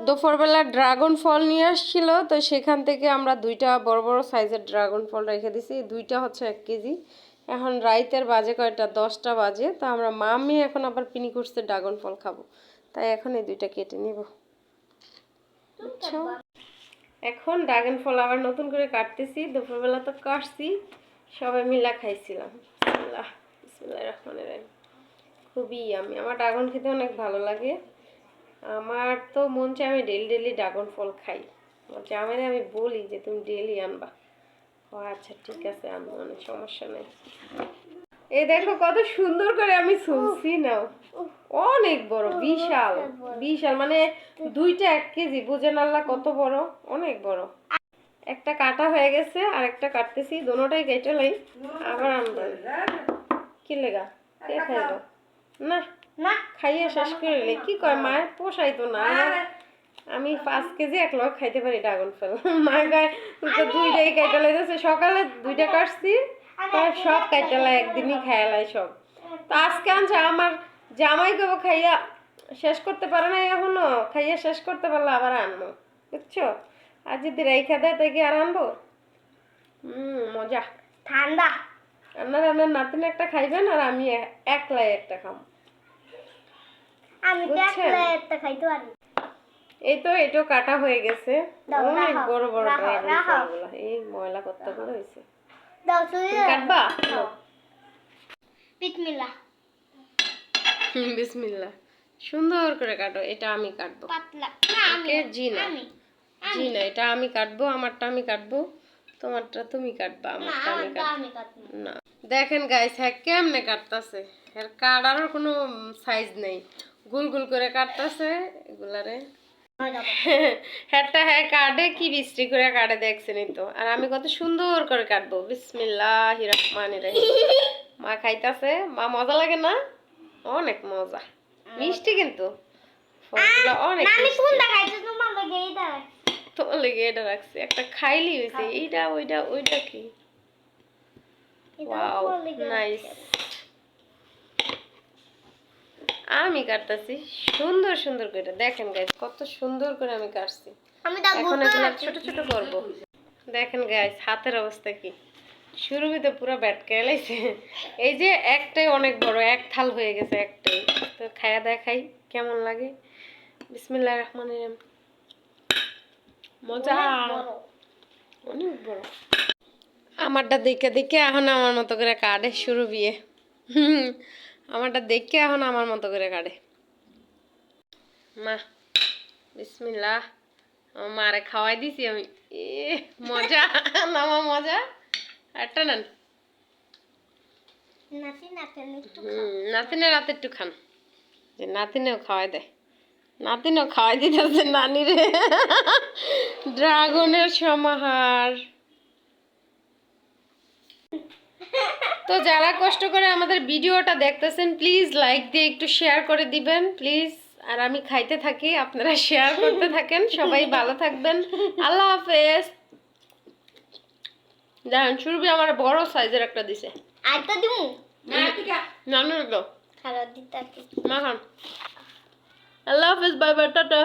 দুপুরবেলা ড্রাগন ফল নিয়ে আসছিল, তো সেখান থেকে আমরা দুইটা বড় বড় সাইজের ড্রাগন ফল রেখে দিছি। দুইটা হচ্ছে 1 কেজি। এখন রাইতের বাজে কয়টা, 10টা বাজে। তো আমরা মাম্মি এখন আবার পিনি করছে ড্রাগন ফল খাবো, তাই এখন এই দুইটা কেটে নিব। বুঝছো? এখন ড্রাগন ফল আবার নতুন করে কাটতেছি। দুপুরবেলা তো কাটছি, সবাই মিলা খাইছিলাম। বিসমিল্লাহ, বিসমিল্লাহির রহমানির রহিম। খুবই আমি, আমার ড্রাগন খেতে অনেক ভালো লাগে। আমার তো মন চায় আমি ডেলি ডেলি ড্রাগন ফল খাই। জামাইরে আমি বলি যে তুমি ডেলি আনবা। ও আচ্ছা ঠিক আছে, আনবো, অনেক সমস্যা নেই। এই দেখো কত সুন্দর করে আমি শুনছি নাও, অনেক বড়, বিশাল বিশাল, মানে দুইটা 1 কেজি, বুঝেন আল্লাহ কত বড়, অনেক বড়। একটা কাটা হয়ে গেছে আর একটা কাটতেছি, দোনোটাই কেটে লাই, আবার আনবো। কি লেগা কে খাইবো? না না, খাইয়ে শেষ করে কি কয় মায়ের পোষাই তো না। আমি 5 কেজি এক লোক খাইতে পারি ড্রাগন ফল। মা গায় দুইটাই কাইটা লাইতেছে, সকালে দুইটা কাটছি, সব কাইটা লাই একদিনই খাইলাই সব। তো আজকে আনছে আমার জামাই কেবো খাইয়া শেষ করতে পারে না, এখনো খাইয়া শেষ করতে পারলে আবার আনবো, বুঝছো? আর যদি রাইখা দেয় তাই কি আর আনবো? মজা ঠান্ডা। আপনার নাতিন একটা খাইবেন আর আমি একলাই একটা খাবো। আমি তো একলাই একটা খাইতে পারি। এই তো এটাও কাটা হয়ে গেছে, অনেক বড় বড় ড্রাগন ফলগুলো। এই ময়লা কতগুলো হয়েছে, দাও তুমি কাটবা। বিসমিল্লাহ, বিসমিল্লাহ। সুন্দর করে কাটো, এটা আমি কাটবো। পাতলা না, আমি জি না, জি না, এটা আমি কাটবো, আমারটা আমি কাটবো, তোমারটা তুমি কাটবা, আমারটা আমি কাটবো না। দেখেন গাইস, হ্যাঁ কেমনে কাটতাছে, এর কাটারও কোনো সাইজ নেই, গোল গোল করে কাটতাছে এগুলারে। হ্যাঁ কাটে কি বিশ্রী করে কাটে, দেখছেনই তো। আর আমি কত সুন্দর করে কাটবো। বিসমিল্লাহির রহমানির রহিম। মা খাইতাছে, মা মজা লাগে না? অনেক মজা, মিষ্টি কিন্তু ফলগুলো অনেক মিষ্টি। তোমার লেগে এটা রাখছি, একটা খাইলি হয়েছে। এইটা ওইটা ওইটা কি, ওয়াও নাইস। আমি কাটতেছি সুন্দর সুন্দর করে, দেখেন গাইস কত সুন্দর করে আমি কাটছি। এখন এগুলো ছোট ছোট করব। দেখেন গাইস হাতের অবস্থা কি, শুরুতে পুরো ব্যাটকে লাইছে। এই যে একটাই অনেক বড়, এক থাল হয়ে গেছে একটাই। তো খায়া দেখাই কেমন লাগে। বিসমিল্লাহির রহমানির রহিম। মজা, অনেক বড়। আমারটা দেখে দেখে এখন আমার মতো করে কাটে শুরু বিয়ে। আমারটা দেখে এখন আমার মতো করে কাটে মা। বিসমিল্লাহ, আমার মারে খাওয়াই দিছি আমি। এ মজা না মা, মজা। একটা নেন, নাতিনের রাতে একটু খান, যে নাতিনেও খাওয়াই দেয়। নাতিনও খাওয়াই দিতেছে নানিরে। ড্রাগনের সমাহার। তো যারা কষ্ট করে আমাদের ভিডিওটা দেখতেছেন, প্লিজ লাইক দিয়ে একটু শেয়ার করে দিবেন প্লিজ। আর আমি খাইতে থাকি, আপনারা শেয়ার করতে থাকেন। সবাই ভালো থাকবেন, আল্লাহ হাফেজ। দেখেন সুরভি আমার বড় সাইজের একটা দিছে। আরেকটা দিমু না না, খারাপ দিতে মা খান। আল্লাহ হাফেজ, বাই বাই, টাটা।